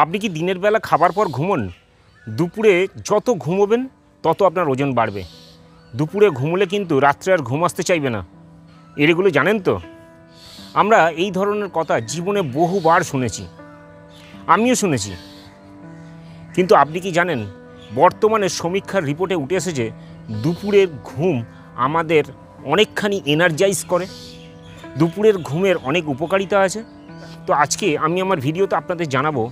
আপনি কি দিনের বেলা খাবার পর ঘুমোন? দুপুরে যত ঘুমোবেন তত আপনার ওজন বাড়বে। দুপুরে ঘুমোলে কিন্তু রাত্রে আর ঘুম আসতে চাইবে না। এগুলো জানেন তো? আমরা এই ধরনের কথা জীবনে বহুবার শুনেছি, আমিও শুনেছি। কিন্তু আপনি কি জানেন বর্তমানে সমীক্ষার রিপোর্টে উঠে এসেছে দুপুরের ঘুম আমাদের অনেকখানি এনার্জাইজ করে। দুপুরের ঘুমের অনেক উপকারিতা আছে। তো আজকে আমি আমার ভিডিওতে আপনাদের জানাবো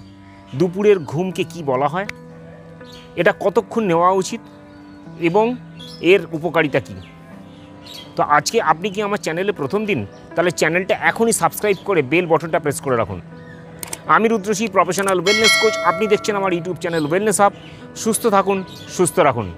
দুপুরের ঘুমকে কি বলা হয়, এটা কতক্ষণ নেওয়া উচিত এবং এর উপকারিতা কী। তো আজকে আপনি কি আমার চ্যানেলে প্রথম দিন, তাহলে চ্যানেলটা এখনই সাবস্ক্রাইব করে বেল বটনটা প্রেস করে রাখুন। আমি রুদ্রশ্রী, প্রফেশনাল ওয়েলনেস কোচ। আপনি দেখছেন আমার ইউটিউব চ্যানেল ওয়েলনেস হাব। সুস্থ থাকুন, সুস্থ রাখুন।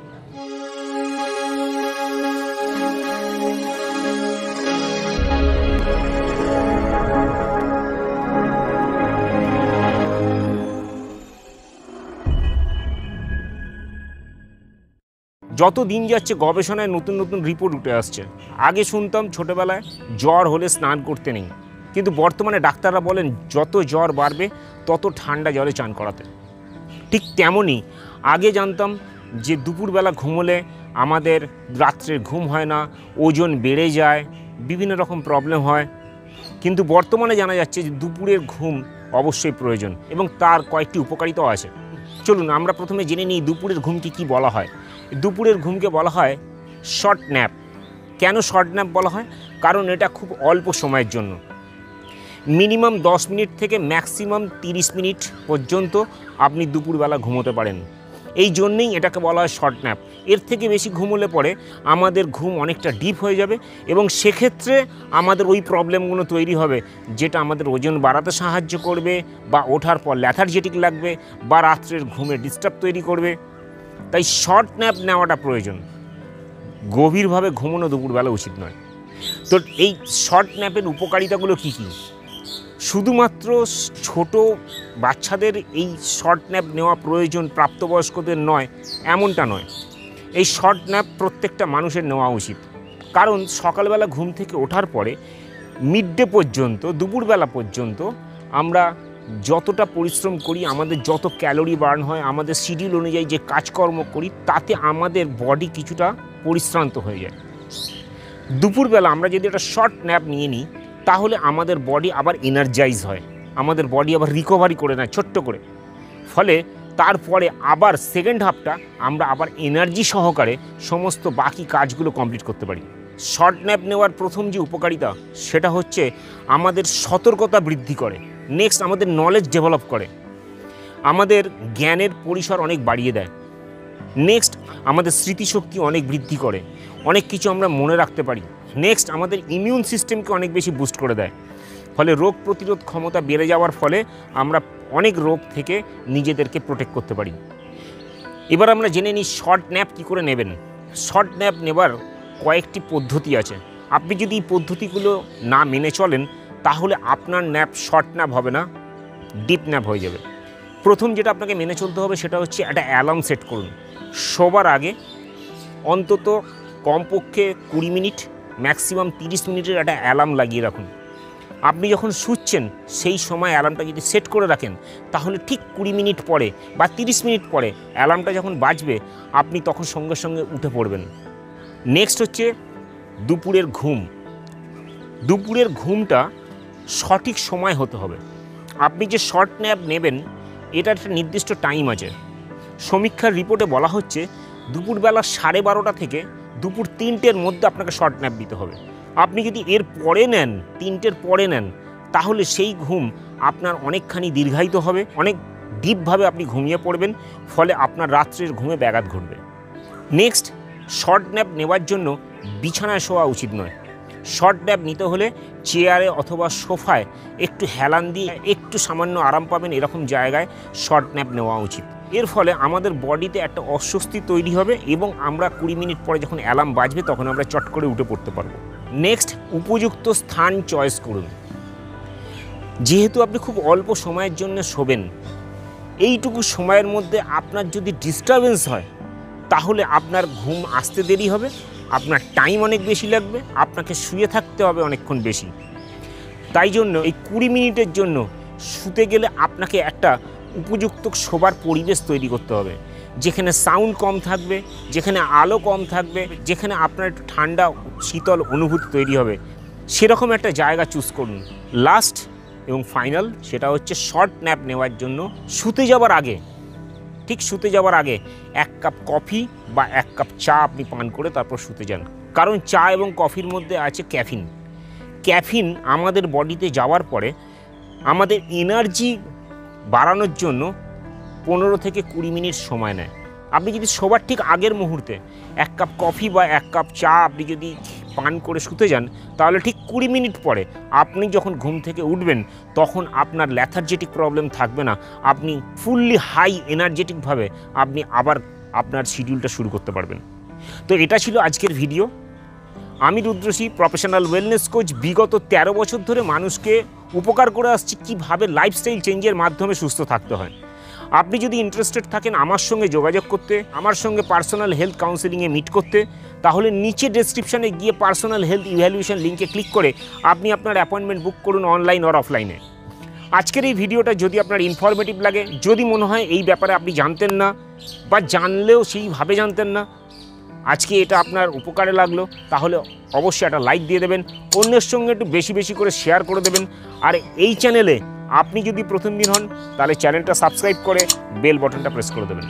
যত দিন যাচ্ছে গবেষণায় নতুন নতুন রিপোর্ট উঠে আসছে। আগে শুনতাম ছোটোবেলায় জ্বর হলে স্নান করতে নেই, কিন্তু বর্তমানে ডাক্তাররা বলেন যত জ্বর বাড়বে তত ঠান্ডা জলে চান করাতে। ঠিক তেমনই আগে জানতাম যে দুপুরবেলা ঘুমোলে আমাদের রাত্রের ঘুম হয় না, ওজন বেড়ে যায়, বিভিন্ন রকম প্রবলেম হয়। কিন্তু বর্তমানে জানা যাচ্ছে যে দুপুরের ঘুম অবশ্যই প্রয়োজন এবং তার কয়েকটি উপকারিতাও আছে। চলুন আমরা প্রথমে জেনে নিই দুপুরের ঘুমকে কি বলা হয়। দুপুরের ঘুমকে বলা হয় শর্ট ন্যাপ। কেন শর্ট ন্যাপ বলা হয়? কারণ এটা খুব অল্প সময়ের জন্য, মিনিমাম 10 মিনিট থেকে ম্যাক্সিমাম 30 মিনিট পর্যন্ত আপনি দুপুরবেলা ঘুমোতে পারেন। এই জন্যেই এটাকে বলা হয় শর্ট ন্যাপ। এর থেকে বেশি ঘুমোলে পরে আমাদের ঘুম অনেকটা ডিপ হয়ে যাবে এবং সেক্ষেত্রে আমাদের ওই প্রবলেমগুলো তৈরি হবে যেটা আমাদের ওজন বাড়াতে সাহায্য করবে, বা ওঠার পর ল্যাথার্জেটিক লাগবে, বা রাত্রের ঘুমে ডিস্টার্ব তৈরি করবে। তাই শর্ট ন্যাপ নেওয়াটা প্রয়োজন। গভীরভাবে ঘুমানো দুপুরবেলা উচিত নয়। তো এই শর্ট ন্যাপের উপকারিতাগুলো কী কী? শুধুমাত্র ছোট বাচ্চাদের এই শর্ট ন্যাপ নেওয়া প্রয়োজন, প্রাপ্তবয়স্কদের নয় এমনটা নয়। এই শর্ট ন্যাপ প্রত্যেকটা মানুষের নেওয়া উচিত। কারণ সকালবেলা ঘুম থেকে ওঠার পরে মিড ডে পর্যন্ত, দুপুরবেলা পর্যন্ত আমরা যতটা পরিশ্রম করি, আমাদের যত ক্যালোরি বার্ন হয়, আমাদের শিডিউল অনুযায়ী যে কাজকর্ম করি, তাতে আমাদের বডি কিছুটা পরিশ্রান্ত হয়ে যায়। দুপুরবেলা আমরা যদি একটা শর্ট ন্যাপ নিয়ে নিই তাহলে আমাদের বডি আবার এনার্জাইজ হয়, আমাদের বডি আবার রিকভারি করে নেয় ছোট্ট করে। ফলে তারপরে আবার সেকেন্ড হাফটা আমরা আবার এনার্জি সহকারে সমস্ত বাকি কাজগুলো কমপ্লিট করতে পারি। শর্ট ন্যাপ নেওয়ার প্রথম যে উপকারিতা সেটা হচ্ছে আমাদের সতর্কতা বৃদ্ধি করে। নেক্সট আমাদের নলেজ ডেভেলপ করে, আমাদের জ্ঞানের পরিসর অনেক বাড়িয়ে দেয়। নেক্সট আমাদের স্মৃতিশক্তি অনেক বৃদ্ধি করে, অনেক কিছু আমরা মনে রাখতে পারি। নেক্সট আমাদের ইমিউন সিস্টেমকে অনেক বেশি বুস্ট করে দেয়। ফলে রোগ প্রতিরোধ ক্ষমতা বেড়ে যাওয়ার ফলে আমরা অনেক রোগ থেকে নিজেদেরকে প্রোটেক্ট করতে পারি। এবার আমরা জেনে নিই শর্ট ন্যাপ কী করে নেবেন। শর্ট ন্যাপ নেবার কয়েকটি পদ্ধতি আছে। আপনি যদি এই পদ্ধতিগুলো না মেনে চলেন তাহলে আপনার ন্যাপ শর্ট ন্যাপ হবে না, ডিপ ন্যাপ হয়ে যাবে। প্রথম যেটা আপনাকে মেনে চলতে হবে সেটা হচ্ছে একটা অ্যালার্ম সেট করুন। শোবার আগে অন্তত কমপক্ষে 20 মিনিট, ম্যাক্সিমাম 30 মিনিটের একটা অ্যালার্ম লাগিয়ে রাখুন। আপনি যখন শুচ্ছেন সেই সময় অ্যালার্মটা যদি সেট করে রাখেন তাহলে ঠিক 20 মিনিট পরে বা 30 মিনিট পরে অ্যালার্মটা যখন বাজবে আপনি তখন সঙ্গে সঙ্গে উঠে পড়বেন। নেক্সট হচ্ছে দুপুরের ঘুম। দুপুরের ঘুমটা সঠিক সময় হতে হবে। আপনি যে শর্ট ন্যাপ নেবেন এটার একটা নির্দিষ্ট টাইম আছে। সমীক্ষার রিপোর্টে বলা হচ্ছে দুপুরবেলা 12:30 থেকে দুপুর 3টের মধ্যে আপনাকে শর্ট ন্যাপ দিতে হবে। আপনি যদি এর পরে নেন, 3টের পরে নেন, তাহলে সেই ঘুম আপনার অনেকখানি দীর্ঘায়িত হবে, অনেক ডিপভাবে আপনি ঘুমিয়ে পড়বেন, ফলে আপনার রাত্রের ঘুমে ব্যাঘাত ঘটবে। নেক্সট, শর্ট ন্যাপ নেওয়ার জন্য বিছানায় শোয়া উচিত নয়। শর্ট ন্যাপ নিতে হলে চেয়ারে অথবা সোফায় একটু হেলান দিয়ে একটু সামান্য আরাম পাবেন এরকম জায়গায় শর্ট ন্যাপ নেওয়া উচিত। এর ফলে আমাদের বডিতে একটা অস্বস্তি তৈরি হবে এবং আমরা 20 মিনিট পরে যখন অ্যালার্ম বাজবে তখন আমরা চট করে উঠে পড়তে পারবো। নেক্সট, উপযুক্ত স্থান চয়েস করুন। যেহেতু আপনি খুব অল্প সময়ের জন্য শোবেন, এইটুকু সময়ের মধ্যে আপনার যদি ডিস্টারবেন্স হয় তাহলে আপনার ঘুম আসতে দেরি হবে, আপনার টাইম অনেক বেশি লাগবে, আপনাকে শুয়ে থাকতে হবে অনেকক্ষণ বেশি। তাই জন্য এই 20 মিনিটের জন্য শুতে গেলে আপনাকে একটা উপযুক্ত শোবার পরিবেশ তৈরি করতে হবে, যেখানে সাউন্ড কম থাকবে, যেখানে আলো কম থাকবে, যেখানে আপনার একটু ঠান্ডা শীতল অনুভূতি তৈরি হবে, সেরকম একটা জায়গা চুজ করুন। লাস্ট এবং ফাইনাল সেটা হচ্ছে শর্ট ন্যাপ নেওয়ার জন্য শুতে যাওয়ার আগে, ঠিক শুতে যাওয়ার আগে 1 কাপ কফি বা 1 কাপ চা আপনি পান করে তারপর শুতে যান। কারণ চা এবং কফির মধ্যে আছে ক্যাফিন। ক্যাফিন আমাদের বডিতে যাওয়ার পরে আমাদের এনার্জি বাড়ানোর জন্য 15 থেকে 20 মিনিট সময় নেয়। আপনি যদি শোবার ঠিক আগের মুহূর্তে 1 কাপ কফি বা 1 কাপ চা আপনি যদি পান করে শুতে যান, তাহলে ঠিক 20 মিনিট পরে আপনি যখন ঘুম থেকে উঠবেন তখন আপনার ল্যাথার্জেটিক প্রবলেম থাকবে না। আপনি ফুললি হাই এনার্জেটিকভাবে আপনি আবার আপনার শিডিউলটা শুরু করতে পারবেন। তো এটা ছিল আজকের ভিডিও। আমি রুদ্রসী, প্রফেশনাল ওয়েলনেস কোচ। বিগত 13 বছর ধরে মানুষকে উপকার করে আসছি কীভাবে লাইফস্টাইল চেঞ্জের মাধ্যমে সুস্থ থাকতে হয়। আপনি যদি ইন্টারেস্টেড থাকেন আমার সঙ্গে যোগাযোগ করতে, আমার সঙ্গে পার্সোনাল হেলথ কাউন্সেলিংয়ে মিট করতে, তাহলে নিচে ডেসক্রিপশানে গিয়ে পার্সোনাল হেলথ ইভ্যালুয়েশন লিঙ্কে ক্লিক করে আপনি আপনার অ্যাপয়েন্টমেন্ট বুক করুন, অনলাইন অর অফলাইনে। আজকের এই ভিডিওটা যদি আপনার ইনফরমেটিভ লাগে, যদি মনে হয় এই ব্যাপারে আপনি জানতেন না বা জানলেও সেইভাবে জানতেন না, আজকে এটা আপনার উপকারে লাগলো, তাহলে অবশ্যই একটা লাইক দিয়ে দেবেন, অন্যের সঙ্গে একটু বেশি বেশি করে শেয়ার করে দেবেন। আর এই চ্যানেলে আপনি যদি প্রথম দিন হন তাহলে চ্যানেলটা সাবস্ক্রাইব করে বেল বাটনটা প্রেস করে দেবেন।